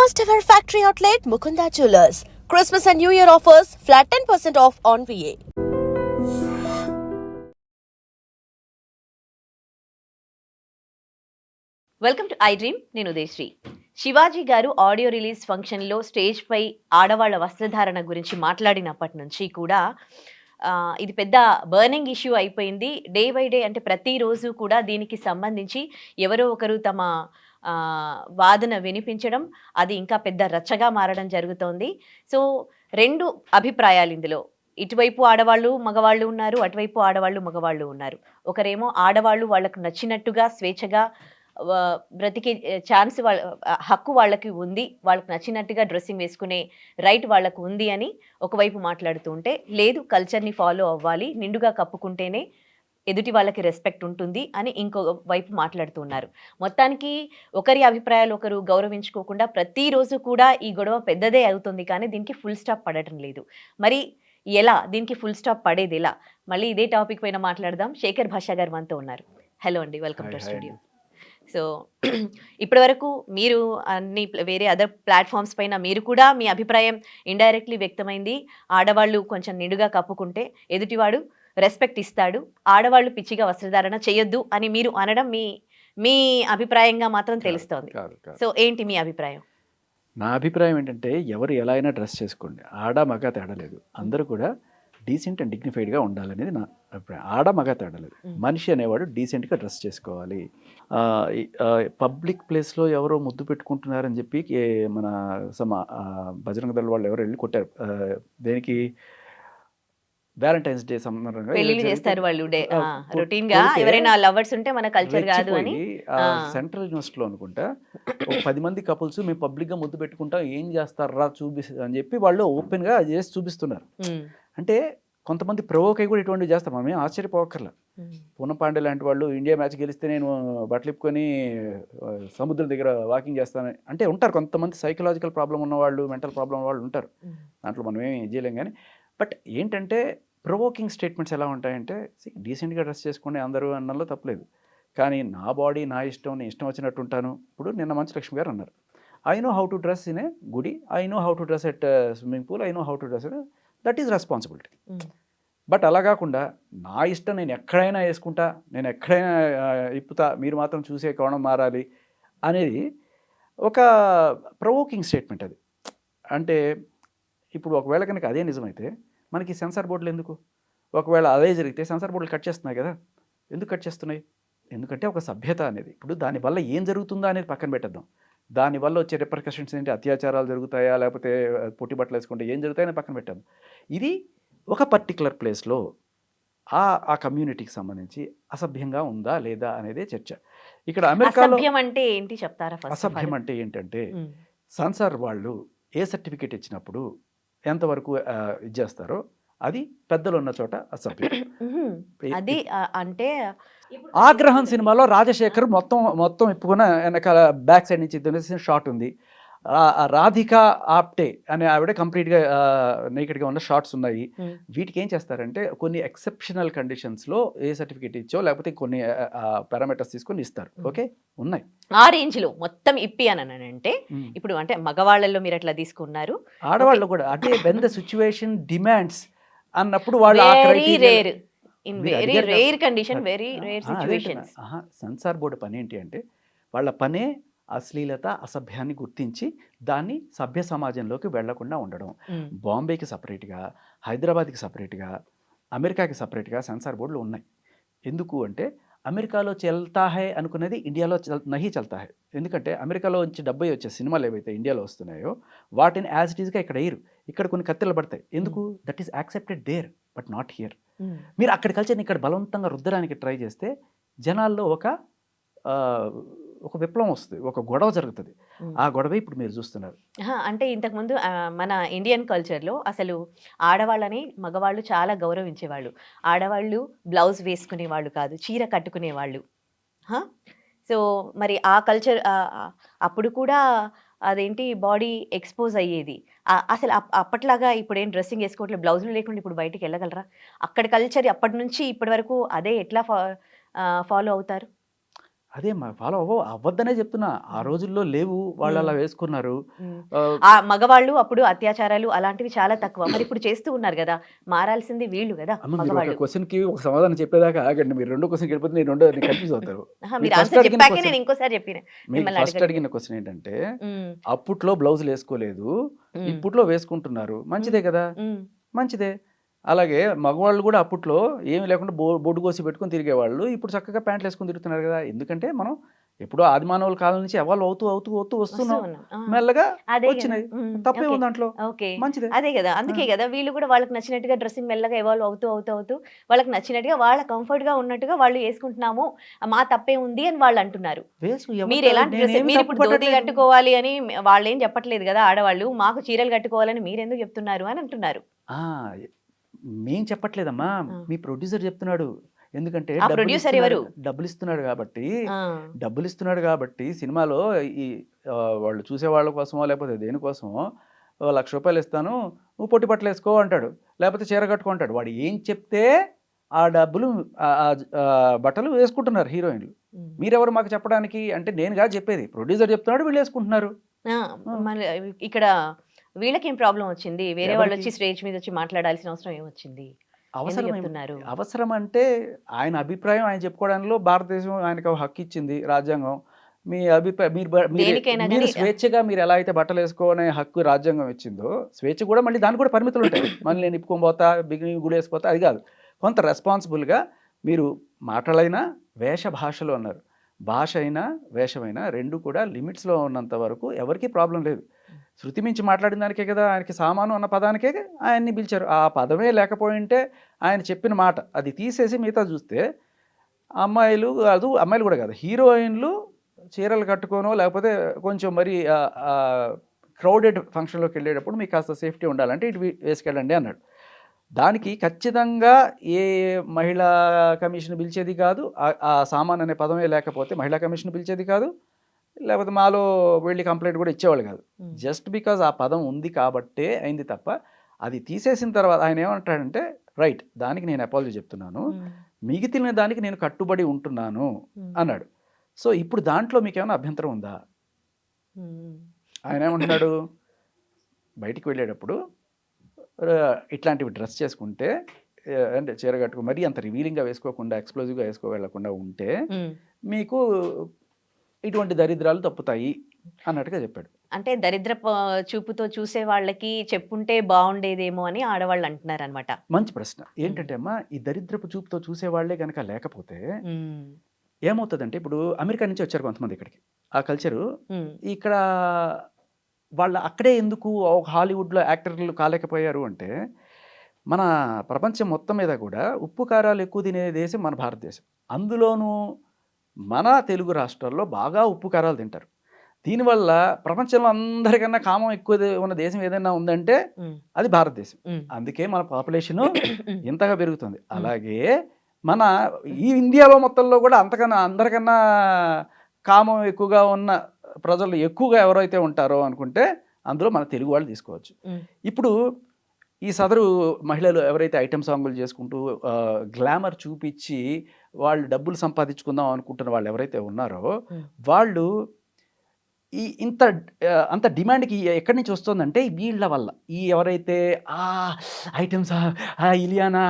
First ever factory outlet Mukunda Jewelers. Christmas and New Year offers flat 10% off on VA. Welcome to I dream. నేను ఉదయశ్రీ. శివాజీ గారు audio release ఫంక్షన్లో stage పై ఆడవాళ్ల వస్త్రధారణ గురించి మాట్లాడినప్పటి నుంచి కూడా ఇది పెద్ద బర్నింగ్ ఇష్యూ అయిపోయింది. డే బై డే అంటే ప్రతిరోజు కూడా దీనికి సంబంధించి ఎవరో ఒకరు తమ వాదన వినిపించడం, అది ఇంకా పెద్ద రచ్చగా మారడం జరుగుతోంది. సో రెండు అభిప్రాయాలు ఇందులో. ఇటువైపు ఆడవాళ్ళు మగవాళ్ళు ఉన్నారు, అటువైపు ఆడవాళ్ళు మగవాళ్ళు ఉన్నారు. ఒకరేమో ఆడవాళ్ళు వాళ్ళకు నచ్చినట్టుగా స్వేచ్ఛగా బ్రతికే ఛాన్స్ హక్కు వాళ్ళకి ఉంది, వాళ్ళకి నచ్చినట్టుగా డ్రెస్సింగ్ వేసుకునే రైట్ వాళ్ళకు ఉంది అని ఒకవైపు మాట్లాడుతూ ఉంటే, లేదు కల్చర్ని ఫాలో అవ్వాలి, నిండుగా కప్పుకుంటేనే ఎదుటి వాళ్ళకి రెస్పెక్ట్ ఉంటుంది అని ఇంకో వైపు మాట్లాడుతున్నారు. మొత్తానికి ఒకరి అభిప్రాయాలు ఒకరు గౌరవించుకోకుండా ప్రతిరోజు కూడా ఈ గొడవ పెద్దదే అవుతుంది, కానీ దీనికి ఫుల్ స్టాప్ పడటం లేదు. మరి ఎలా దీనికి ఫుల్ స్టాప్ పడేది ఎలా? మళ్ళీ ఇదే టాపిక్ పైన మాట్లాడదాం. శేఖర్ భాషా గారు మనతో ఉన్నారు. హలో అండి, వెల్కమ్ టు స్టూడియో. సో ఇప్పటి వరకు మీరు అన్ని వేరే అదర్ ప్లాట్ఫామ్స్ పైన మీరు కూడా మీ అభిప్రాయం ఇండైరెక్ట్లీ వ్యక్తమైంది. ఆడవాళ్ళు కొంచెం నిండుగా కప్పుకుంటే ఎదుటివాడు రెస్పెక్ట్ ఇస్తాడు, ఆడవాళ్ళు పిచ్చిగా వస్త్రధారణ చేయొద్దు అని మీరు అనడం మీ అభిప్రాయంగా మాత్రం తెలుస్తోంది. సో ఏంటి మీ అభిప్రాయం? నా అభిప్రాయం ఏంటంటే, ఎవరు ఎలా అయినా డ్రెస్ చేసుకోండి, ఆడ మగ తేడా లేదు, అందరూ కూడా డీసెంట్ అండ్ డిగ్నిఫైడ్గా ఉండాలనేది నా అభిప్రాయం. ఆడ మగ తేడా లేదు, మనిషి అనేవాడు డీసెంట్గా డ్రెస్ చేసుకోవాలి. పబ్లిక్ ప్లేస్లో ఎవరో ముద్దు పెట్టుకుంటున్నారని చెప్పి మన బజరంగ దళ వాళ్ళు ఎవరు వెళ్ళి కొట్టారు. దేనికి? వ్యాలంటైన్స్ డే సందర్భంగా చేస్తారు వాళ్ళు రొటీన్ గా. ఎవరైనా లవర్స్ ఉంటే మన కల్చర్ కాదు అని సెంట్రల్ యూనివర్సిటీలో అనుకుంటా 10 మంది కపుల్స్ మేము పబ్లిక్ గా ముద్దు పెట్టుకుంటాం, ఏం చేస్తారా అని చెప్పి వాళ్ళు ఓపెన్ గా చేసి చూపిస్తున్నారు. అంటే కొంతమంది ప్రవోక్ అయి కూడా ఇటువంటివి చేస్తాం, మనం ఏం ఆశ్చర్యపోకర్లా. పూనం పాండే లాంటి వాళ్ళు ఇండియా మ్యాచ్ గెలిస్తే నేను బట్టలిప్పుకొని సముద్రం దగ్గర వాకింగ్ చేస్తాను అంటే ఉంటారు. కొంతమంది సైకలాజికల్ ప్రాబ్లం ఉన్నవాళ్ళు, మెంటల్ ప్రాబ్లం వాళ్ళు ఉంటారు, దాంట్లో మనం ఏమి చేయలేం. కానీ బట్ ఏంటంటే ప్రొవోకింగ్ స్టేట్మెంట్స్ ఎలా ఉంటాయంటే, డీసెంట్గా డ్రెస్ చేసుకోండి అందరూ అన్నలో తప్పలేదు, కానీ నా బాడీ నా ఇష్టం, నేను ఇష్టం వచ్చినట్టు ఉంటాను. ఇప్పుడు నిన్న మంచు లక్ష్మి గారు అన్నారు, I know how to dress in a gudi, I know how to dress at swimming pool, I know how to dress in, that is responsibility. But అలా కాకుండా నా ఇష్టం నేను ఎక్కడైనా వేసుకుంటా, నేను ఎక్కడైనా ఇప్పుతా, మీరు మాత్రం చూసే కోణం మారాలి అనేది ఒక ప్రొవోకింగ్ స్టేట్మెంట్ అది. అంటే ఇప్పుడు ఒకవేళ కనుక అదే నిజమైతే మనకి సెన్సార్ బోర్డులు ఎందుకు? ఒకవేళ అదే జరిగితే సెన్సార్ బోర్డులు కట్ చేస్తున్నాయి కదా. ఎందుకు కట్ చేస్తున్నాయి? ఎందుకంటే ఒక సభ్యత అనేది, ఇప్పుడు దానివల్ల ఏం జరుగుతుందా అనేది పక్కన పెట్టేద్దాం. దానివల్ల వచ్చే రిపర్కషన్స్ ఏంటి? అత్యాచారాలు జరుగుతాయా, లేకపోతే పొట్టి బట్టలు వేసుకుంటే ఏం జరుగుతాయని పక్కన పెట్టాము. ఇది ఒక పర్టికులర్ ప్లేస్లో ఆ కమ్యూనిటీకి సంబంధించి అసభ్యంగా ఉందా లేదా అనేదే చర్చ. ఇక్కడ అమెరికాలో అంటే ఏంటి చెప్తారా? అసభ్యం అంటే ఏంటంటే, సెన్సార్ వాళ్ళు ఏ సర్టిఫికేట్ ఇచ్చినప్పుడు ఎంతవరకు ఇది చేస్తారో అది పెద్దలు ఉన్న చోట అసభ్యం. అది అంటే ఆగ్రహం సినిమాలో రాజశేఖర్ మొత్తం ఇప్పుకున్న వెనకాల బ్యాక్ సైడ్ నుంచి షాట్ ఉంది. రాధిక ఆప్టే అనే ఆవిడ కంప్లీట్గా నేకెడ్గా ఉన్న షార్ట్స్ ఉన్నాయి. వీటికి ఏం చేస్తారంటే, కొన్ని ఎక్సెప్షనల్ కండిషన్స్లో ఏ సర్టిఫికేట్ ఇచ్చో లేకపోతే కొన్ని పారామీటర్స్ తీసుకొని ఇస్తారు. ఓకే, ఉన్నాయి ఆ రేంజ్లో మొత్తం ఇప్పి అని అంటే. ఇప్పుడు అంటే మగవాళ్ళలో మీరు అట్లా తీసుకున్నారు, ఆడవాళ్ళు కూడా అదే వెన్ ద సిచ్యువేషన్ డిమాండ్స్ అన్నప్పుడు వాళ్ళు సెన్సార్ బోర్డు పని ఏంటి అంటే, వాళ్ళ పనే అశ్లీలత అసభ్యాన్ని గుర్తించి దాన్ని సభ్య సమాజంలోకి వెళ్లకుండా ఉండడం. బాంబేకి సపరేట్గా, హైదరాబాద్కి సపరేట్గా, అమెరికాకి సపరేట్గా సెన్సార్ బోర్డులు ఉన్నాయి. ఎందుకు అంటే, అమెరికాలో చల్తా హై అనుకునేది ఇండియాలో నహి చల్తా హై. ఎందుకంటే అమెరికాలో నుంచి 70 వచ్చే సినిమాలు ఏవైతే ఇండియాలో వస్తున్నాయో వాటిని యాజ్ ఇట్ ఈస్గా ఇక్కడ వేయరు. ఇక్కడ కొన్ని కత్తెలు పడతాయి. ఎందుకు? That is accepted there but not here. మీరు అక్కడ కల్చర్ని ఇక్కడ బలవంతంగా రుద్దడానికి ట్రై చేస్తే జనాల్లో ఒక విప్లవం వస్తుంది, ఒక గొడవ జరుగుతుంది. ఆ గొడవ ఇప్పుడు మీరు చూస్తున్నారు. అంటే ఇంతకుముందు మన ఇండియన్ కల్చర్లో అసలు ఆడవాళ్ళని మగవాళ్ళు చాలా గౌరవించేవాళ్ళు. ఆడవాళ్ళు బ్లౌజ్ వేసుకునేవాళ్ళు కాదు, చీర కట్టుకునేవాళ్ళు. సో మరి ఆ కల్చర్ అప్పుడు కూడా అదేంటి బాడీ ఎక్స్పోజ్ అయ్యేది. అసలు అప్పట్లాగా ఇప్పుడు ఏం డ్రెస్సింగ్ వేసుకోవట్లేదు, బ్లౌజులు లేకుండా ఇప్పుడు బయటికి వెళ్ళగలరా? అక్కడ కల్చర్ అప్పటి నుంచి ఇప్పటి వరకు అదే ఎట్లా ఫాలో అవుతారు? అదే ఫాలో అవ్వద్దనే చెప్తున్నా. ఆ రోజుల్లో లేవు. వాళ్ళు అలా వేసుకున్నారు. ఆహ్, ఆ మగవాళ్ళు అప్పుడు అత్యాచారాలు అలాంటివి చాలా తక్కువ. మరి ఇప్పుడు చేస్తూ ఉన్నారు గదా! మారాల్సింది వీళ్ళు గదా! అమ్మ మీరు ఒక మగవాళ్ళు. క్వెషన్‌కి ఒక సమాధానం చెప్పేదాకా ఆగండి. మీరు రెండో క్వెషన్‌కి వెళ్ళిపోతే నేను కన్‌ఫ్యూజ్ అవుతారు. అహా! మీరు మీరు ఫస్ట్ ఆన్సర్ అడిగిన చెప్పాకే క్వెషన్ నేను ఇంకోసారి చెప్పిన. మీకు మిమ్మల్ని ఫస్ట్ అడగట్లేదు. అడిగిన క్వెషన్ ఏంటంటే, హ్మ్. అప్పట్లో బ్లౌజులేసుకోలేదు. హ్మ్. ఇప్పట్లో వేసుకుంటున్నారు. మంచిదే హ్మ్. కదా! హ్మ్. మంచిదే. అలాగే మగవాళ్ళు గూడా అప్పట్లో ఏమి లేకుండా బొడ్డు కోసి పెట్టుకొని తిరిగేవాళ్ళు. ఇప్పుడు చక్కగా ప్యాంట్‌లేసుకొని తిరుగుతున్నారు గదా! ఎందుకంటే మనం ఎప్పుడో ఆదిమానవుల కాలం నుంచి ఎవాల్వ్ అవుతూ వస్తూ వస్తున్నాం. ఉన్నాం. ఆ! మెల్లగా అదే గదా! వచ్చినాయి. హ్మ్. ఓకే. తప్పేముంది దాంట్లో? ఓకే. మంచిదే. అదే గదా! ఆ! అందుకే గదా! వీళ్ళు గూడా వాళ్ళకి నచ్చినట్టుగా డ్రెసింగ్ మెల్లగా ఎవాల్వ్ అవుతూ వాళ్ళకి నచ్చినట్టుగా వాళ్ళ కంఫర్ట్‌గా ఉన్నట్టుగా వాళ్ళు యేసుకుంటున్నాము. మా తప్పేముంది అని వాళ్ళంటున్నారు. మీరెలాంటి డ్రెస్ నేనేమి తప్పు మీరిప్పుడు ధోతి పట్టట్లేదు. కట్టుకోవాలి అని వాళ్ళేం చెప్పట్లేదు గదా! ఆడవాళ్ళు. మాకు చీరలు కట్టుకోవాలని మీరెందుకు జెప్తున్నారు అని అంటున్నారు. ఆ! మేం చెప్పట్లేదమ్మా. ఆ! మీ ప్రొడ్యూసర్ చెప్తున్నాడు. ఎందుకంటే ఆ ప్రొడ్యూసర్ ఎవరు? డబ్బులిస్తున్నాడు గాబట్టి, ఆ! సినిమాలో ఈ వాళ్ళు చూసేవాళ్ళ కోసమో, లేకపోతే దేనికోసమో ఓ రూ. 1,00,000 ఇస్తాను. నువ్వు పొట్టి బట్టలేసుకో అంటాడు. లేకపోతే చీర కట్టుకో అంటాడు. వాడు ఏం చెప్తే ఆ డబ్బులు బట్టలు వేసుకుంటున్నారు హీరోయిన్‌లు. హ్మ్. మీరెవరు మాకు చెప్పడానికి? అంటే నేను కాదు చెప్పేది. ప్రొడ్యూసర్ చెప్తున్నాడు వీళ్ళేసుకుంటున్నారు. ఆ! ఆ! మళ్ళీ ఇక్కడ వీళ్ళకేం ప్రాబ్లమ్ వచ్చింది? వేరే ఎవరికి? వాళ్ళొచ్చి స్టేజ్ మీదొచ్చి మాట్లాడాల్సిన అవసరం ఏమొచ్చింది? ఎందుకు అవసరమేం జెప్తున్నారు? అవసరం అంటే ఆయన అభిప్రాయం ఆయన చెప్పుకోవడంలో భారతదేశం ఆయనకు ఒక హక్కు ఇచ్చింది రాజ్యాంగం. మీ అభిప్రాయం మీరు బ మీరే దేనికైనా మీరు గాని స్వేచ్ఛగా మీరెలా అయితే బట్టలేసుకోనే హక్కు రాజ్యాంగం ఇచ్చిందో, స్వేచ్ఛ కూడా మళ్ళీ దానికి కూడా పరిమితులుంటాయి. మళ్ళీ నేను ఇప్పుకొని పోతా, బిగిని గుడేసిపోతా అది కాదు. కొంత రెస్పాన్సిబుల్‌గా మీరు మాటలైనా, వేష భాషలు అన్నారు. భాష అయినా, వేషమైనా 2 కూడా లిమిట్స్‌లో ఉన్నంత వరకు ఎవరికీ ప్రాబ్లమ్ లేదు. శృతి మించి మాట్లాడిన దానికే కదా! ఆయనకి సామాను అన్న పదానికే ఆయన్ని పిలిచారు. ఆ పదమే లేకపోయుంటే ఆయన చెప్పిన మాట అది తీసేసి మిగతాది చూస్తే అమ్మాయిలు కాదు, అమ్మాయిలు కూడా కాదు. హీరోయిన్‌లు చీరలు కట్టుకోనో లేకపోతే కొంచెం మరి క్రౌడెడ్ ఫంక్షన్‌లోకెళ్ళేటప్పుడు మీకు కాస్త సేఫ్టీ ఉండాలంటే ఇటు వేసుకెళ్ళండి అన్నాడు. దానికి ఖచ్చితంగా ఏ మహిళా కమిషన్ పిలిచేది కాదు. ఆ సామాన్ అనే పదమే లేకపోతే మహిళా కమిషన్ పిలిచేది కాదు. లేకపోతే మాలో వెళ్లి కంప్లెయింట్ కూడా ఇచ్చేవాళ్ళు కాదు. హ్మ్. జస్ట్ బికాజ్ ఆ పదం ఉంది కాబట్టే అయింది తప్ప, అది తీసేసిన తర్వాత ఆయన ఏమంటాడంటే, రైట్ దానికి నేను అపాలజీ చెప్తున్నాను. హ్మ్. మిగిలిన దానికి నేను కట్టుబడి ఉంటున్నాను హ్మ్. అన్నాడు. సో, ఇప్పుడు దాంట్లో మీకేమైనా అభ్యంతరం ఉందా? హ్మ్. ఆయన ఏమంటున్నాడు, బయటికి వెళ్ళేటప్పుడు ఇట్లాంటివి డ్రెస్ చేసుకుంటే అంటే చీర కట్టుకో మరీ అంత రివీలింగ్‌గా వేసుకోకుండా, ఎక్స్‌ప్లోజివ్‌గా వెళ్ళకుండా ఉంటే హ్మ్. మీకు ఇటువంటి దరిద్రాలు తప్పుతాయి అన్నట్టుగా చెప్పాడు. అంటే దరిద్రపు చూపుతో చూసే వాళ్ళకి చెప్పుంటే బావుండేదేమో అని ఆడవాళ్ళు అంటున్నారనమాట. మంచి ప్రశ్న. హ్మ్. ఏంటంటే అమ్మా, ఈ దరిద్రపు చూపుతో చూసేవాళ్ళే గనక లేకపోతే హ్మ్. ఏమవుతదంటే, ఇప్పుడు అమెరికా నుంచి వచ్చారు కొంతమంది ఇక్కడికి. ఆ కల్చరు హ్మ్. ఇక్కడ వాళ్ళు అక్కడే ఎందుకు ఒక హాలీవుడ్‌లో యాక్టర్లు కాలేకపోయారు అంటే, మన ప్రపంచం మొత్తం మీద కూడా ఉప్పు, కారాలు ఎక్కువ తినే దేశం మన భారతదేశం. అందులోనూ మన తెలుగు రాష్ట్రాల్లో బాగా ఉప్పు, కారాలు తింటారు. దీనివల్ల ప్రపంచంలో అందరికన్నా కామం ఎక్కువ ఉన్న దేశం ఏదైనా ఉందంటే హ్మ్. అది భారతదేశం. హ్మ్. అందుకే మన పాపులేషను హ్మ్. ఇంతగా పెరుగుతుంది. హ్మ్. అలాగే మన ఈ ఇండియాలో మొత్తంలో కూడా అంతకన్నా అందరికన్నా కామం ఎక్కువగా ఉన్న ప్రజలు ఎక్కువగా ఎవరైతే ఉంటారో అనుకుంటే అందులో మన తెలుగు వాళ్ళు తీసుకోవచ్చు. హ్మ్. ఇప్పుడు ఈ సదరు మహిళలు ఎవరైతే ఐటెమ్ సాంగులు చేసుకుంటూ గ్లామర్ చూపిచ్చి వాళ్ళు డబ్బులు సంపాదించుకుందాం అనుకుంటున్న వాళ్ళు ఎవరైతే ఉన్నారో హ్మ్. వాళ్ళు ఈ ఇంత అంత డిమాండ్‌కి ఎక్కడి నుంచి వస్తుందంటే వీళ్ళ వల్ల. ఈ ఎవరైతే ఐటెమ్స్ ఇలియానా,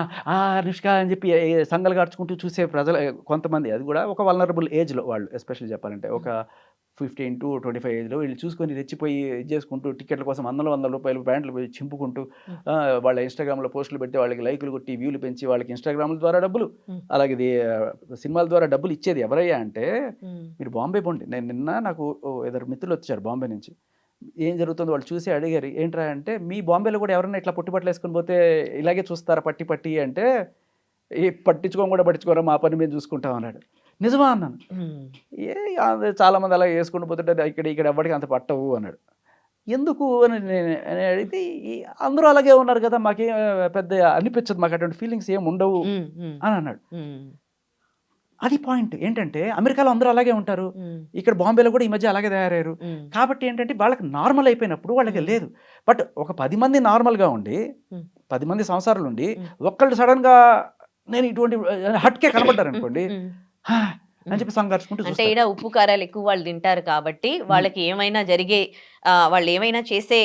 అనుష్క అని చెప్పి సంగలు గార్చుకుంటూ చూసే ప్రజలు కొంతమంది అది కూడా ఒక వల్నరబుల్ ఏజ్‌లో వాళ్ళు ఎస్పెషల్లీ చెప్పాలంటే. ఒక 15-25 ఏజ్‌లో వీళ్ళు చూసుకొని రెచ్చిపోయి ఇది చేసుకుంటూ టికెట్ల కోసం వందల ప్యాంట్లు చింపుకుంటూ హ్మ్. వాళ్ళ ఇన్‌స్టాగ్రామ్‌లో పోస్టులు పెడితే వాళ్ళకి లైకులు కొట్టి వ్యూలు పెంచి వాళ్ళకి ఇన్‌స్టాగ్రామ్‌ల ద్వారా డబ్బులు. హ్మ్. అలాగే సినిమాల ద్వారా డబ్బులు ఇచ్చేది ఎవరయ్యా అంటే హ్మ్. మీరు బాంబే పోండి. నేను నిన్న నాకు ఇద్దరు మిత్రులొచ్చారు బాంబే నుంచి. ఏం జరుగుతుందో వాళ్ళు చూసి అడిగారు. ఏంట్రా అంటే, "మీ బాంబేలో కూడా ఎవరైనా ఇట్లా పొట్టి బట్టలేసుకొని పోతే ఇలాగే చూస్తారా పట్టి పట్టి" అంటే, పట్టించుకోను కూడా పట్టించుకోరా మా పని మేము చూసుకుంటాం" అన్నాడు. నిజమా అన్నాను. హ్మ్. ఏ చాలామంది అలా యేసుకుంటూ పోతుంటే ఇక్కడ ఎవ్వడికి అంత పట్టవు అన్నాడు. ఎందుకు అని అడిగితే, "ఈ అందరూ అలాగే ఉన్నారు కదా! మాకేం పెద్ద అనిపించదు. మాకు అటువంటి ఫీలింగ్స్ ఏమి ఉండవు" హ్మ్. హ్మ్. అని అన్నాడు. హ్మ్. అది పాయింట్. ఏంటంటే అమెరికాలో అందరూ అలాగే ఉంటారు. హ్మ్. ఇక్కడ బాంబేలో కూడా ఈ మధ్య అలాగే తయారయ్యారు. హ్మ్. కాబట్టి ఏంటంటే వాళ్ళకి నార్మల్ అయిపోయినప్పుడు వాళ్ళకి హ్మ్. లేదు. బట్ ఒక 10 మంది నార్మల్‌గా ఉండి, హ్మ్. 10 మంది సంసారాలుండి, హ్మ్. ఒక్కళ్ళు సడెన్‌గా నేను ఇటువంటి హట్‌కే కనపడ్డారనుకోండి. హ్మ్. "హా! అని చెప్పి సంఘర్షుకుంటూ అంటే చూస్తారు. ఈడ ఉప్పు కారాలు ఎక్కువ వాళ్ళు తింటారు కాబట్టి వాళ్ళకి ఏమైనా జరిగే వాళ్ళు ఏమైనా చేసే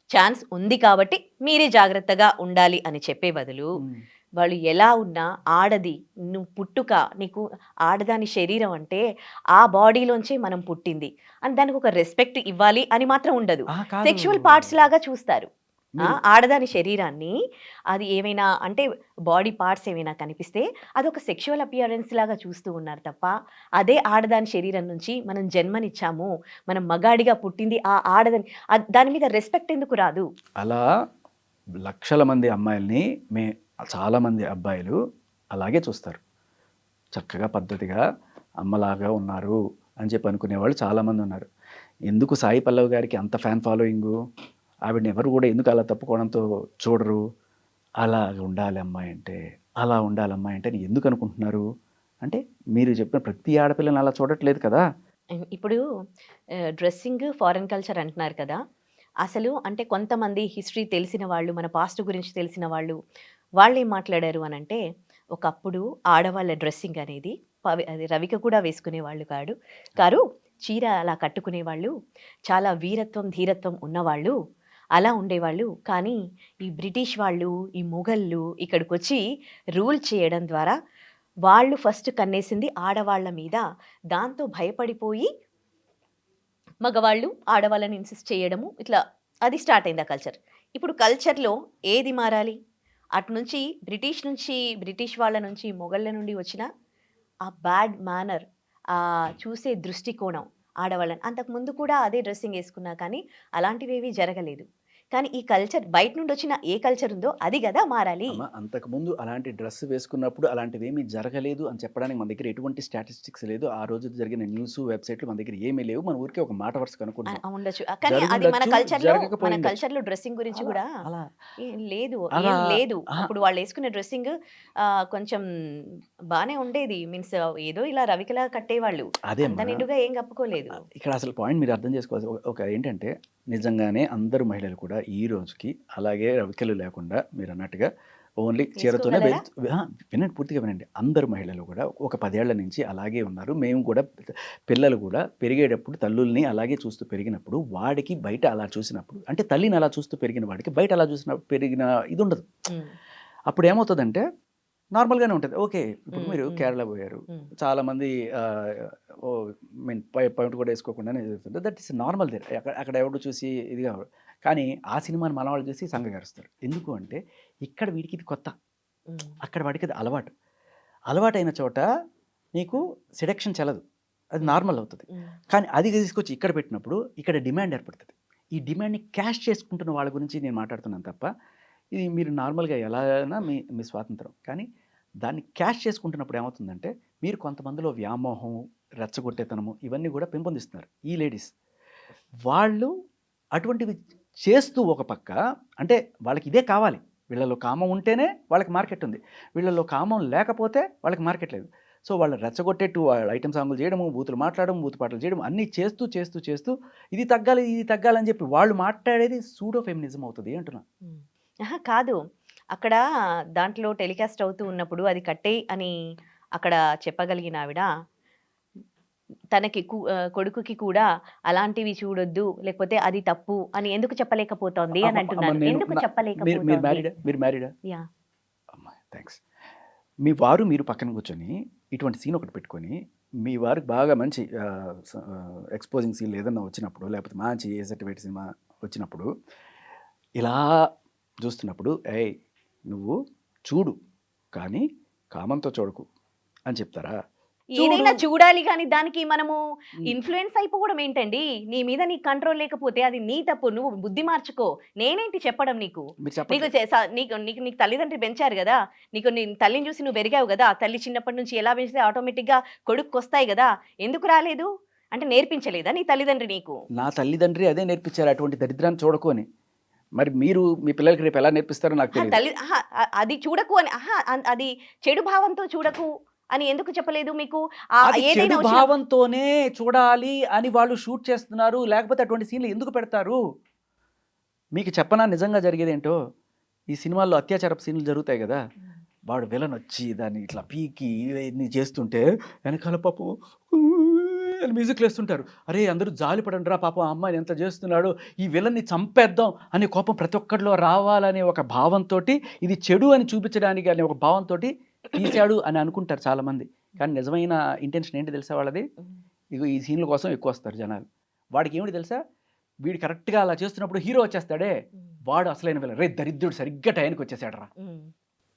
ఛాన్స్ ఉంది కాబట్టి మీరే జాగ్రత్తగా ఉండాలి అని చెప్పే బదులు ఉమ్. వాళ్ళు ఎలా ఉన్నా ఆడది నువ్వు పుట్టుక నీకు ఆడదాని శరీరం అంటే ఆ బాడీలోంచే మనం పుట్టింది అని దానికి ఒక రెస్పెక్ట్ ఇవ్వాలి అని మాత్రం ఉండదు. కాదు. సెక్షువల్ పార్ట్స్ లాగా చూస్తారు. మీరు- ఆడదాని శరీరాన్ని అది ఏమైనా అంటే బాడీ పార్ట్స్ ఏమైనా కనిపిస్తే అదొక సెక్షువల్ అపియరెన్స్ లాగా చూస్తూ ఉన్నారు తప్ప అదే ఆడదాని శరీరం నుంచి మనం జన్మనిచ్చాము, మనం మగాడిగా పుట్టింది ఆ ఆడదాని దాని మీద రెస్పెక్ట్ ఎందుకు రాదు? అలా లక్షల మంది అమ్మాయిల్ని చాలామంది అబ్బాయిలు అలాగే చూస్తారు. చక్కగా పద్ధతిగా అమ్మలాగా ఉన్నారు అని చెప్పి అనుకునేవాళ్ళు చాలామంది ఉన్నారు. ఎందుకు సాయి పల్లవి గారికి అంత ఫ్యాన్ ఫాలోయింగు? ఆవిడని ఎవరు కూడా ఎందుకు అలా తప్పుకోవడంతో చూడరు? అలా ఉండాలి అమ్మాయి అంటే, అలా ఉండాలి అమ్మాయి అంటే అని ఎందుకు అనుకుంటున్నారు? అంటే మీరు చెప్పిన ప్రతి ఆడపిల్లని అలా చూడట్లేదు కదా. ఇప్పుడు డ్రెస్సింగ్ ఫారెన్ కల్చర్ అంటున్నారు కదా, అసలు అంటే కొంతమంది హిస్టరీ తెలిసిన వాళ్ళు, మన పాస్ట్ గురించి తెలిసిన వాళ్ళు, వాళ్ళు ఏం మాట్లాడారు అని అంటే, ఒకప్పుడు ఆడవాళ్ళ డ్రెస్సింగ్ అనేది అది రవిక కూడా వేసుకునేవాళ్ళు కారు చీర అలా కట్టుకునేవాళ్ళు, చాలా వీరత్వం ధీరత్వం ఉన్నవాళ్ళు, అలా ఉండేవాళ్ళు. కానీ ఈ బ్రిటిష్ వాళ్ళు, ఈ మొఘళ్ళు ఇక్కడికి వచ్చి రూల్ చేయడం ద్వారా వాళ్ళు ఫస్ట్ కన్నేసింది ఆడవాళ్ళ మీద. దాంతో భయపడిపోయి మగవాళ్ళు ఆడవాళ్ళని ఇన్సిస్ట్ చేయడము, ఇట్లా అది స్టార్ట్ అయింది ఆ కల్చర్. ఇప్పుడు కల్చర్లో ఏది మారాలి? అటు నుంచి బ్రిటిష్ వాళ్ళ నుంచి మొఘళ్ళ నుండి వచ్చిన ఆ బ్యాడ్ మేనర్, ఆ చూసే దృష్టికోణం ఆడవాళ్ళని, అంతకుముందు కూడా అదే డ్రెస్సింగ్ వేసుకున్నా కానీ అలాంటివేవి జరగలేదు. కానీ ఈ కల్చర్ బయట నుండి వచ్చిన ఏ కల్చర్ ఉందో అది కదా మారాలి. అమ్మ, అంతకుముందు అలాంటి డ్రెస్ వేసుకున్నప్పుడు అలాంటివి ఏమీ జరగలేదు అని చెప్పడానికి మన దగ్గర ఎటువంటి స్టాటిస్టిక్స్ లేదు. ఆ రోజు జరిగిన న్యూస్ వెబ్సైట్లు మన దగ్గర ఏమీ లేవు. మన ఊరికే ఒక మాట వరుస కనుకుంటాం. ఉండొచ్చు కానీ అది మన కల్చర్లో డ్రెస్సింగ్ గురించి కూడా అలా లేదు, అలా ఏం లేదు. అప్పుడు వాళ్ళు వేసుకునే డ్రెస్సింగ్ కొంచెం బానే ఉండేది. మీన్స్ ఏదో ఇలా రవికలా కట్టేవాళ్ళు, అదే అంత నిండుగా ఏం కప్పుకోలేదు. ఇక్కడ అసలు పాయింట్ మీరు అర్థం చేసుకోవాలి. ఒక ఏంటంటే నిజంగానే అందరు మహిళలు కూడా ఈ రోజుకి అలాగే రవికెలు లేకుండా మీరు అన్నట్టుగా ఓన్లీ చీరతోనే వినండి, పూర్తిగా వినండి. అందరు మహిళలు కూడా ఒక 10 ఏళ్ల నుంచి అలాగే ఉన్నారు. మేము కూడా పిల్లలు కూడా పెరిగేటప్పుడు తల్లుల్ని అలాగే చూస్తూ పెరిగినప్పుడు వాడికి బయట అలా చూసినప్పుడు, అంటే తల్లిని అలా చూస్తూ పెరిగిన వాడికి బయట అలా చూసినప్పుడు పెరిగిన ఇది ఉండదు. అప్పుడు ఏమవుతుందంటే నార్మల్గానే ఉంటుంది. ఓకే, ఇప్పుడు మీరు కేరళ పోయారు, చాలామంది పాయింట్ కూడా వేసుకోకుండానే జరుగుతుంది. That is normal there. అక్కడ ఎవరు చూసి ఇది కావాలి. కానీ ఆ సినిమాని మన వాళ్ళు చూసి సంఘగారుస్తారు. ఎందుకు అంటే ఇక్కడ వీడికి ఇది కొత్త, అక్కడ వాడికి అది అలవాటైన చోట నీకు సెడక్షన్ చెల్లదు, అది నార్మల్ అవుతుంది. కానీ అది తీసుకొచ్చి ఇక్కడ పెట్టినప్పుడు ఇక్కడ డిమాండ్ ఏర్పడుతుంది. ఈ డిమాండ్ని క్యాష్ చేసుకుంటున్న వాళ్ళ గురించి నేను మాట్లాడుతున్నాను తప్ప ఇది మీరు నార్మల్గా ఎలా అయినా మీ స్వాతంత్రం. కానీ దాన్ని క్యాష్ చేసుకుంటున్నప్పుడు ఏమవుతుందంటే మీరు కొంతమందిలో వ్యామోహం, రెచ్చగొట్టేతనము ఇవన్నీ కూడా పెంపొందిస్తున్నారు ఈ లేడీస్. వాళ్ళు అటువంటివి చేస్తూ ఒక పక్క అంటే వాళ్ళకి ఇదే కావాలి. వీళ్ళలో కామం ఉంటేనే వాళ్ళకి మార్కెట్ ఉంది, వీళ్ళలో కామం లేకపోతే వాళ్ళకి మార్కెట్ లేదు. సో వాళ్ళు రెచ్చగొట్టేట్టు వాళ్ళ ఐటమ్ సాంగులు చేయడము, బూతులు మాట్లాడడం, బూతు పాటలు చేయడం అన్నీ చేస్తూ ఇది తగ్గాలని చెప్పి వాళ్ళు మాట్లాడేది సూడో ఫెమినిజం అవుతుంది అంటున్నా. కాదు, అక్కడ దాంట్లో టెలికాస్ట్ అవుతూ ఉన్నప్పుడు అది కట్టే అని అక్కడ చెప్పగలిగిన ఆవిడ తనకి కొడుకుకి కూడా అలాంటివి చూడొద్దు, లేకపోతే అది తప్పు అని ఎందుకు చెప్పలేకపోతోంది అని అంటున్నాను. ఎందుకు చెప్పలేకపోతుంది? మీరు మ్యారీడా? అమ్మా థ్యాంక్స్. మీ వారు మీరు పక్కన కూర్చొని ఇటువంటి సీన్ ఒకటి పెట్టుకొని మీ వారికి బాగా మంచి ఎక్స్పోజింగ్ సీన్ ఏదన్నా వచ్చినప్పుడు, లేకపోతే మంచి ఏ సర్టిఫికేట్ సినిమా వచ్చినప్పుడు ఇలా చూస్తున్నప్పుడు ఏయ్ నువ్వు చూడు కానీ కామంతో చూడకు అని చెప్తారా? ఏదైనా చూడాలి కానీ దానికి మనము ఇన్ఫ్లుయెన్స్ అయిపోవడం ఏంటండి? నీ మీద నీకు కంట్రోల్ లేకపోతే అది నీ తప్పు, నువ్వు బుద్ధి మార్చుకో. నేనేంటి చెప్పడం నీకు? నీకు తల్లిదండ్రి పెంచారు కదా, నీకు నీ తల్లిని చూసి నువ్వు పెరిగావు కదా, ఆ తల్లి చిన్నప్పటి నుంచి ఎలా పెంచితే ఆటోమేటిక్గా కొడుకు వస్తాయి కదా, ఎందుకు రాలేదు అంటే నేర్పించలేదా నీ తల్లిదండ్రి నీకు? నా తల్లిదండ్రి అదే నేర్పించారు, అటువంటి దరిద్రాన్ని చూడకు అని. మరి మీరు మీ పిల్లలకి రేపు ఎలా నేర్పిస్తారో నాకు తెలియదు. అది చూడకు అని, అది చెడు భావంతో చూడకు అని ఎందుకు చెప్పలేదు మీకు? చెడు భావంతోనే చూడాలి అని వాళ్ళు షూట్ చేస్తున్నారు, లేకపోతే అటువంటి సీన్లు ఎందుకు పెడతారు? మీకు చెప్పనా నిజంగా జరిగేది ఏంటో? ఈ సినిమాల్లో అత్యాచారపు సీన్లు జరుగుతాయి కదా, వాడు విలన్ వచ్చి దాన్ని ఇట్లా పీకి ఇవన్నీ చేస్తుంటే వెనకాల పాపం అని మ్యూజిక్లు వేస్తుంటారు. అరే అందరూ జాలి పడండి రా పాపం ఆ అమ్మాయిని ఎంత చేస్తున్నాడు, ఈ విలన్ని చంపేద్దాం అనే కోపం ప్రతి ఒక్కరిలో రావాలనే ఒక భావంతో, ఇది చెడు అని చూపించడానికి అనే ఒక భావంతో తీశాడు అని అనుకుంటారు చాలామంది. కానీ నిజమైన ఇంటెన్షన్ ఏంటి తెలుసా వాళ్ళది? ఇగో ఈ సీన్ల కోసం ఎక్కువ వస్తారు జనాలు. వాడికి ఏమిటి తెలుసా, వీడు కరెక్ట్గా అలా చేస్తున్నప్పుడు హీరో వచ్చేస్తాడే, వాడు అసలైన విలన్. రే దరిద్రుడు సరిగ్గా టైంకి వచ్చేసాడు రా,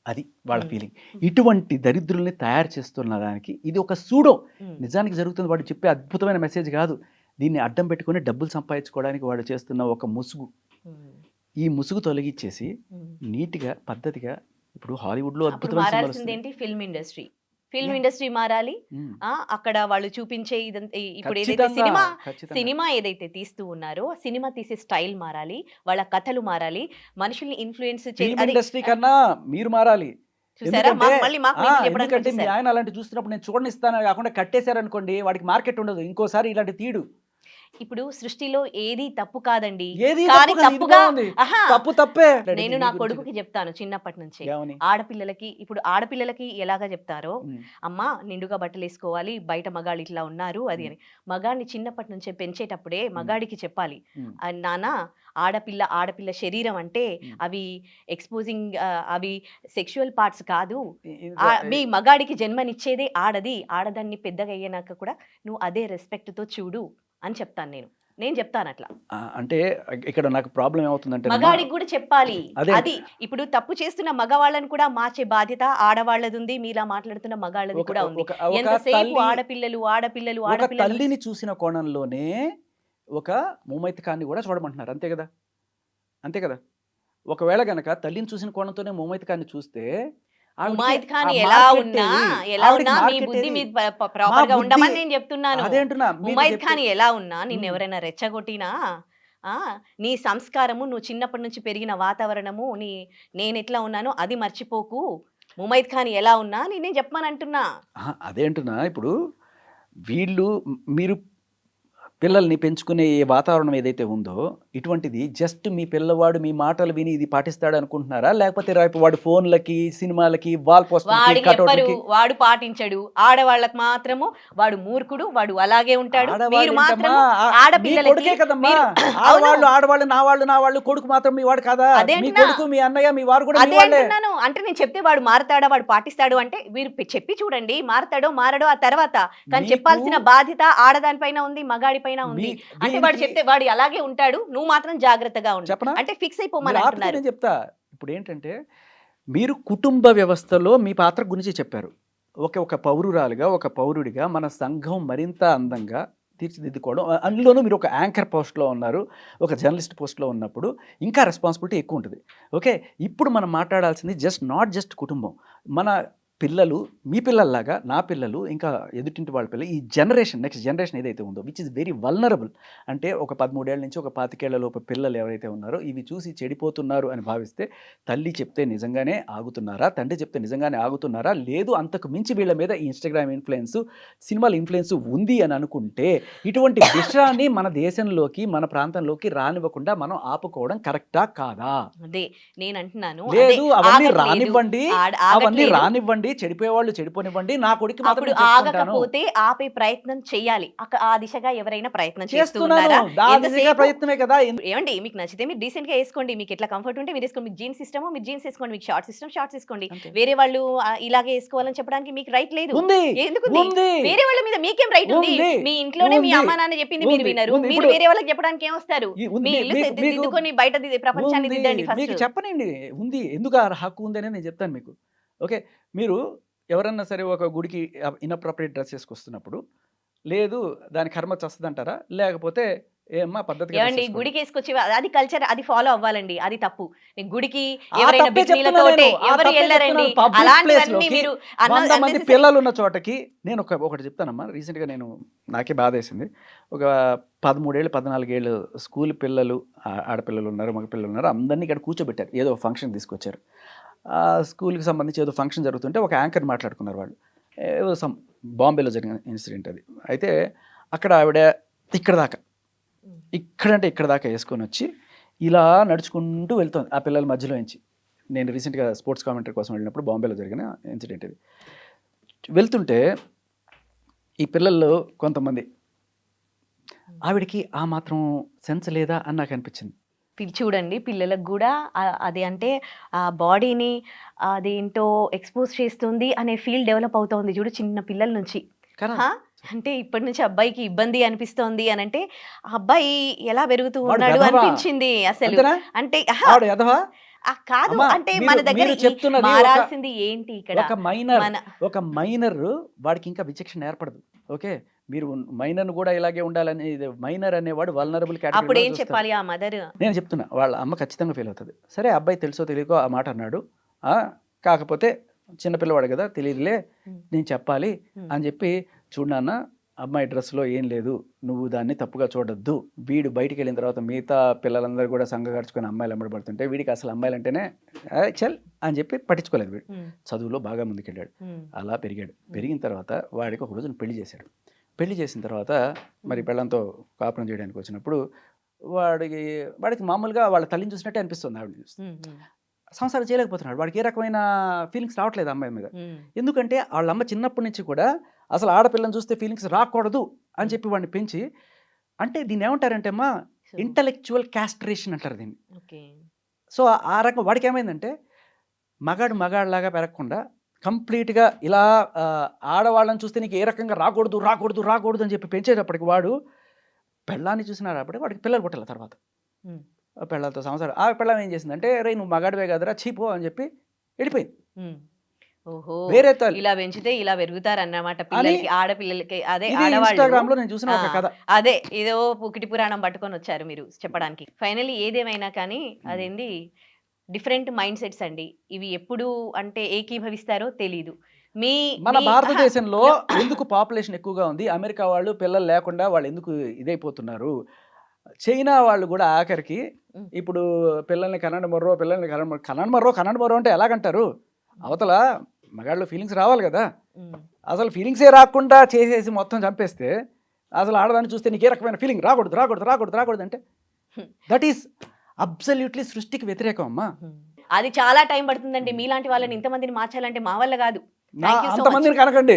అది వాళ్ళ ఫీలింగ్. ఇటువంటి దరిద్రుల్ని తయారు చేస్తున్న దానికి ఇది ఒక సూడో. నిజానికి జరుగుతుంది వాడు చెప్పే అద్భుతమైన మెసేజ్ కాదు. దీన్ని అడ్డం పెట్టుకుని డబ్బులు సంపాదించుకోవడానికి వాడు చేస్తున్న ఒక ముసుగు. ఈ ముసుగు తొలగించేసి నీట్గా పద్ధతిగా, ఇప్పుడు హాలీవుడ్లో అద్భుతమైన ఫిల్మ్ ఇండస్ట్రీ మారాలి. అక్కడ వాళ్ళు చూపించే ఇదంతా ఇప్పుడు ఏదైతే సినిమా ఏదైతే తీస్తూ ఉన్నారో సినిమా తీసే స్టైల్ మారాలి, వాళ్ళ కథలు మారాలి, మనుషుల్ని ఇన్ఫ్లుయెన్స్ ఇండస్ట్రీ కన్నా మీరు మారాలి. చూసారా? ఎందుకంటే మీ ఆయన అలాంటి చూస్తున్నప్పుడు నేను చూడనిస్తాను కాకుండా కట్టేశారనుకోండి, వాడికి మార్కెట్ ఉండదు, ఇంకోసారి ఇలాంటి తీడు. ఇప్పుడు సృష్టిలో ఏది తప్పు కాదండి, ఏది కానీ తప్పు తప్పుగా కాదు. తప్పు తప్పే. నేను నా కొడుకుకి చెప్తాను చిన్నప్పటి నుంచి, ఆడపిల్లలకి ఎలాగా చెప్తారో, అమ్మా నిండుగా బట్టలు వేసుకోవాలి, బయట మగాళ్ళు ఇట్లా ఉన్నారు అది అని. మగాడిని చిన్నప్పటి నుంచే పెంచేటప్పుడే మగాడికి చెప్పాలి, నాన్న ఆడపిల్ల శరీరం అంటే అవి ఎక్స్పోజింగ్, అవి సెక్షువల్ పార్ట్స్ కాదు, మీ మగాడికి జన్మనిచ్చేదే ఆడదాన్ని పెద్దగా అయ్యాక కూడా నువ్వు అదే రెస్పెక్ట్ తో చూడు అని చెప్తాను. నేను చెప్తాను అట్లా. అంటే ఇక్కడ నాకు ప్రాబ్లం ఏమవుతుందంటే, మగాడికి కూడా చెప్పాలి. అది ఇప్పుడు తప్పు చేస్తున్న మగవాళ్ళని కూడా మార్చే బాధ్యత ఆడవాళ్ళది ఉంది, మీలా మాట్లాడుతున్న మగాళ్ళది కూడా ఉంది. ఎంతసేపు ఆడపిల్లలు తల్లిని చూసిన కోణంలోనే ఒక ముమైతకాన్ని కూడా చూడమంటున్నారు. అంతే కదా. ఒకవేళ గనక తల్లిని చూసిన కోణంతోనే ముమైతకాన్ని చూస్తే, ముమైత్ ఖాన్ ఎలా ఉన్నా మీ బుద్ధి మీ ప్రాపర్ గా ఉండమని నేను చెప్తున్నాను. ముమైత్ ఖాన్ ఎలా ఉన్నా నిన్ను ఎవరైనా రెచ్చగొట్టినా, నీ సంస్కారము, నువ్వు చిన్నప్పటి నుంచి పెరిగిన వాతావరణము, నేను ఎట్లా ఉన్నానో అది మర్చిపోకు. ముమైత్ ఖాన్ ఎలా ఉన్నా నేను చెప్పమని అంటున్నా. అదే అంటున్నా. ఇప్పుడు మీరు పిల్లల్ని పెంచుకునే వాతావరణం ఏదైతే ఉందో, ఇటువంటిది జస్ట్ మీ పిల్లవాడు మీ మాటలు విని ఇది పాటిస్తాడు అనుకుంటున్నారా? లేకపోతే రేపు వాడు ఫోన్లకి, సినిమాలకి, వాల్ పోస్టర్లకి వాడు పాటించడు, ఆడవాళ్ళకి మాత్రము వాడు మూర్ఖుడు, వాడు అలాగే ఉంటాడు. ఆడవాళ్ళు నా వాళ్ళు కొడుకు మాత్రం మీ వాడు కాదా? మీ కొడుకు, మీ అన్నయ్య, మీ వారు కూడా మీ వాళ్ళే. అంటే నేను చెప్తే వాడు మారతాడా, వాడు పాటిస్తాడు అంటే మీరు చెప్పి చూడండి, మారతాడో మారడో ఆ తర్వాత. కానీ చెప్పాల్సిన బాధ్యత ఆడదానిపైన ఉంది, మగాడి పైన ఉంది. అంటే వాడు చెప్తే వాడు అలాగే ఉంటాడు, నువ్వు మాత్రం జాగ్రత్తగా ఉండు అంటే ఫిక్స్ అయిపోమని అంటున్నారు. చెప్తా. ఇప్పుడు ఏంటంటే, మీరు కుటుంబ వ్యవస్థలో మీ పాత్ర గురించి చెప్పారు. ఒక పౌరురాలుగా, ఒక పౌరుడిగా మన సంఘం మరింత అందంగా తీర్చిదిద్దుకోవడం, అందులోనూ మీరు ఒక యాంకర్ పోస్ట్లో ఉన్నారు, ఒక జర్నలిస్ట్ పోస్ట్లో ఉన్నప్పుడు ఇంకా రెస్పాన్సిబిలిటీ ఎక్కువ ఉంటుంది. ఓకే, ఇప్పుడు మనం మాట్లాడాల్సింది నాట్ జస్ట్ కుటుంబం, మన పిల్లలు, మీ పిల్లల్లాగా నా పిల్లలు, ఇంకా ఎదుటింటి వాళ్ళ పిల్లలు, ఈ నెక్స్ట్ జనరేషన్ ఏదైతే ఉందో, విచ్ ఇస్ వెరీ వల్నరబుల్. అంటే ఒక 13 ఏళ్ళ నుంచి ఒక 25 ఏళ్ల లోపు పిల్లలు ఎవరైతే ఉన్నారో, ఇవి చూసి చెడిపోతున్నారు అని భావిస్తే, తల్లి చెప్తే నిజంగానే ఆగుతున్నారా, తండ్రి చెప్తే నిజంగానే ఆగుతున్నారా, లేదు అంతకు మించి వీళ్ళ మీద ఇన్స్టాగ్రామ్ ఇన్ఫ్లుయెన్స్, సినిమాల ఇన్ఫ్లుయెన్స్ ఉంది అని అనుకుంటే, ఇటువంటి విషయాన్ని మన దేశంలోకి, మన ప్రాంతంలోకి రానివ్వకుండా మనం ఆపుకోవడం కరెక్టా కాదా? అదే నేను అంటున్నాను. లేదు, అవన్నీ రానివ్వండి, చెడిపోయేవాళ్ళు చెడిపోనివ్వండి, నా కొడుకు మాత్రం ఆగకపోతే ఆపే ప్రయత్నం చేయాలి. ఆ దిశగా ఎవరైనా ప్రయత్నం చేస్తున్నారా? ప్రయత్నమే కదా. ఏమండి, మీకు నచ్చితే మీరు డీసెంట్ గా వేసుకోండి, మీకు ఎట్లా కంఫర్ట్ ఉంటే మీరు వేసుకోండి. మీకు జీన్స్ ఇష్టమో మీరు జీన్స్ వేసుకోండి, మీకు షార్ట్స్ ఇష్టం షార్ట్స్ వేసుకోండి. వేరే వాళ్ళు ఇలాగే వేసుకోవాలని చెప్పడానికి మీకు రైట్ లేదు. ఎందుకు వేరే వాళ్ళ మీద మీకేం రైట్ ఉంది? మీ ఇంట్లోనే మీ అమ్మా నాన్న చెప్పింది మీరు వినరు, మీరు వేరే వాళ్ళకి చెప్పడానికి ఏం వస్తారు? మీ ఇల్లు దిద్దుకొని బయట ప్రపంచాన్ని దిద్దండి. ఫస్ట్ చెప్పనండి, ఉంది, ఎందుకు హక్కు ఉందని నేను చెప్తాను మీకు. ఓకే, మీరు ఎవరన్నా సరే ఒక గుడికి ఇన్అప్రోప్రియేట్ డ్రెస్ వేసుకొస్తున్నప్పుడు, లేదు దాని కర్మ చస్తుందంటారా, లేకపోతే ఏమ్మా పద్ధతి గుడికి వేసుకొచ్చి అది కల్చర్, అది ఫాలో అవ్వాలండి, అది తప్పు. గుడికి ఎవరైనా బికినీలతోటే ఎవరు వెళ్ళరండి, అలాంటివన్నీ మీరు 100 మంది పిల్లలు ఉన్న చోటకి. నేను ఒకటి చెప్తానమ్మా, రీసెంట్గా నాకే బాధ వేసింది. ఒక 13 ఏళ్ళు 14 ఏళ్ళు స్కూల్ పిల్లలు, ఆడపిల్లలు ఉన్నారు, మగ పిల్లలు ఉన్నారు, అందరినీ ఇక్కడ కూర్చోబెట్టారు, ఏదో ఫంక్షన్ తీసుకొచ్చారు. స్కూల్కి సంబంధించి ఏదో ఫంక్షన్ జరుగుతుంటే ఒక యాంకర్ మాట్లాడుకున్నారు వాళ్ళు, ఏదో బాంబేలో జరిగిన ఇన్సిడెంట్ అది. అయితే అక్కడ ఆవిడ ఇక్కడ దాకా వేసుకొని వచ్చి ఇలా నడుచుకుంటూ వెళ్తుంది ఆ పిల్లల మధ్యలో నుంచి. నేను రీసెంట్గా స్పోర్ట్స్ కామెంటరీ కోసం వెళ్ళినప్పుడు బాంబేలో జరిగిన ఇన్సిడెంట్ ఇది. వెళ్తుంటే ఈ పిల్లల్లో కొంతమంది ఆవిడకి ఆ మాత్రం సెన్స్ లేదా అని నాకు అనిపించింది. చూడండి పిల్లలకు కూడా అది అంటే ఆ బాడీని అదేంటో ఎక్స్పోజ్ చేస్తుంది అనే ఫీల్ డెవలప్ అవుతోంది చూడు చిన్న పిల్లల నుంచి. కదా హా? అంటే ఇప్పటి నుంచి అబ్బాయికి ఇబ్బంది అనిపిస్తోంది అని అంటే ఆ అబ్బాయి ఎలా పెరుగుతూ వాడు ఉన్నాడు వెధవా? అనిపించింది అసలు. అంతేనా? అంటే ఆహా, ఆవిడ ఎదవా? కాదు అమ్మా, అంటే మీరు- మన దగ్గర మీరు చెప్తున్నది మారాల్సింది ఏంటి ఇక్కడ ఒక మైనర్ వాడికి ఇంకా విచక్షణ ఏర్పడదు. ఓకే, మీరు మైనర్ కూడా ఇలాగే ఉండాలని, మైనర్ అనేవాడు వల్నరబుల్ అప్పుడు కేటగిరీలో ఏం చూస్తారు. చెప్పాలి ఆ మదర్? నేను చెప్తున్నా వాళ్ళ అమ్మ ఖచ్చితంగా ఫీల్ అవుతుంది. సరే అబ్బాయి తెలుసో తెలియకో ఆ మాట అన్నాడు, కాకపోతే చిన్నపిల్లవాడు కదా తెలియదులే నేను చెప్పాలి అని చెప్పి, చూడు నాన్న అమ్మాయి డ్రెస్లో ఏం లేదు, నువ్వు దాన్ని తప్పుగా చూడొద్దు. వీడు బయటికి వెళ్ళిన తర్వాత మిగతా పిల్లలందరూ కూడా సంఘగర్చుకుని అమ్మాయిలు అమ్మడబడుతుంటే వీడికి అసలు అమ్మాయిలు అంటేనే చల్ అని చెప్పి పట్టించుకోలేదు. వీడు చదువులో బాగా ముందుకెళ్ళాడు, అలా పెరిగాడు. పెరిగిన తర్వాత వాడికి ఒక రోజున పెళ్లి చేశాడు. పెళ్లి చేసిన తర్వాత మరి పెళ్ళంతో కాపురం చేయడానికి వచ్చినప్పుడు వాడికి మామూలుగా వాళ్ళ తల్లిని చూసినట్టే అనిపిస్తుంది. ఆవిడని చూస్తే సంసారం చేయలేకపోతున్నాడు. వాడికి ఏ రకమైన ఫీలింగ్స్ రావట్లేదు అమ్మాయి మీద. ఎందుకంటే వాళ్ళ అమ్మ చిన్నప్పటి నుంచి కూడా అసలు ఆడపిల్లని చూస్తే ఫీలింగ్స్ రాకూడదు అని చెప్పి వాడిని పెంచి, అంటే దీన్ని ఏమంటారంటే అమ్మా ఇంటలెక్చువల్ క్యాస్ట్రేషన్ అంటారు దీన్ని. సో ఆ రకం వాడికి ఏమైందంటే మగాడిలాగా పెరగకుండా కంప్లీట్గా ఇలా ఆడవాళ్ళని చూస్తే నీకు ఏ రకంగా రాకూడదు అని చెప్పి పెంచేటప్పటికి వాడు పెళ్ళాన్ని చూసినాడు. అప్పటికి వాడికి పిల్లలు పుట్టాలి. తర్వాత పెళ్ళాలతో సంవత్సరం ఆ పెళ్ళం ఏం చేసిందంటే, రే నువ్వు మగాడివే కదరా చీపో అని చెప్పి వెళ్ళిపోయింది. ఓహో, వేరే తల్లి ఇలా పెంచితే ఇలా పెరుగుతారన్నమాట పిల్లలకి, ఆడపిల్లలకి. అదే ఇన్స్టాగ్రామ్ లో ఆడవాళ్ళు నేను చూసిన ఒక కథ. అదే ఏదో పుకిటి పురాణం పట్టుకొని వచ్చారు మీరు చెప్పడానికి. ఫైనల్లీ ఏదేమైనా కానీ అదేంది డిఫరెంట్ మైండ్ సెట్స్ అండి ఇవి. ఎప్పుడు అంటే ఏకీభవిస్తారో తెలీదు. మన భారతదేశంలో ఎందుకు పాపులేషన్ ఎక్కువగా ఉంది, అమెరికా వాళ్ళు పిల్లలు లేకుండా వాళ్ళు ఎందుకు ఇదైపోతున్నారు, చైనా వాళ్ళు కూడా ఆఖరికి ఇప్పుడు పిల్లల్ని కనండి మర్రో అంటే ఎలాగంటారు, అవతల మగాళ్ళు ఫీలింగ్స్ రావాలి కదా, అసలు ఫీలింగ్సే రాకుండా చేసేసి మొత్తం చంపేస్తే అసలు ఆడదాన్ని చూస్తే నీకు ఏ రకమైన ఫీలింగ్ రాకూడదు అంటే దట్ ఈస్ అబ్సల్యూట్లీ సృష్టికి వ్యతిరేకం అమ్మా. అది చాలా టైం పడుతుందండి. మీలాంటి వాళ్ళని ఇంతమందిని మార్చాలంటే మా వల్ల కాదు. అంతమందిని కనకండి.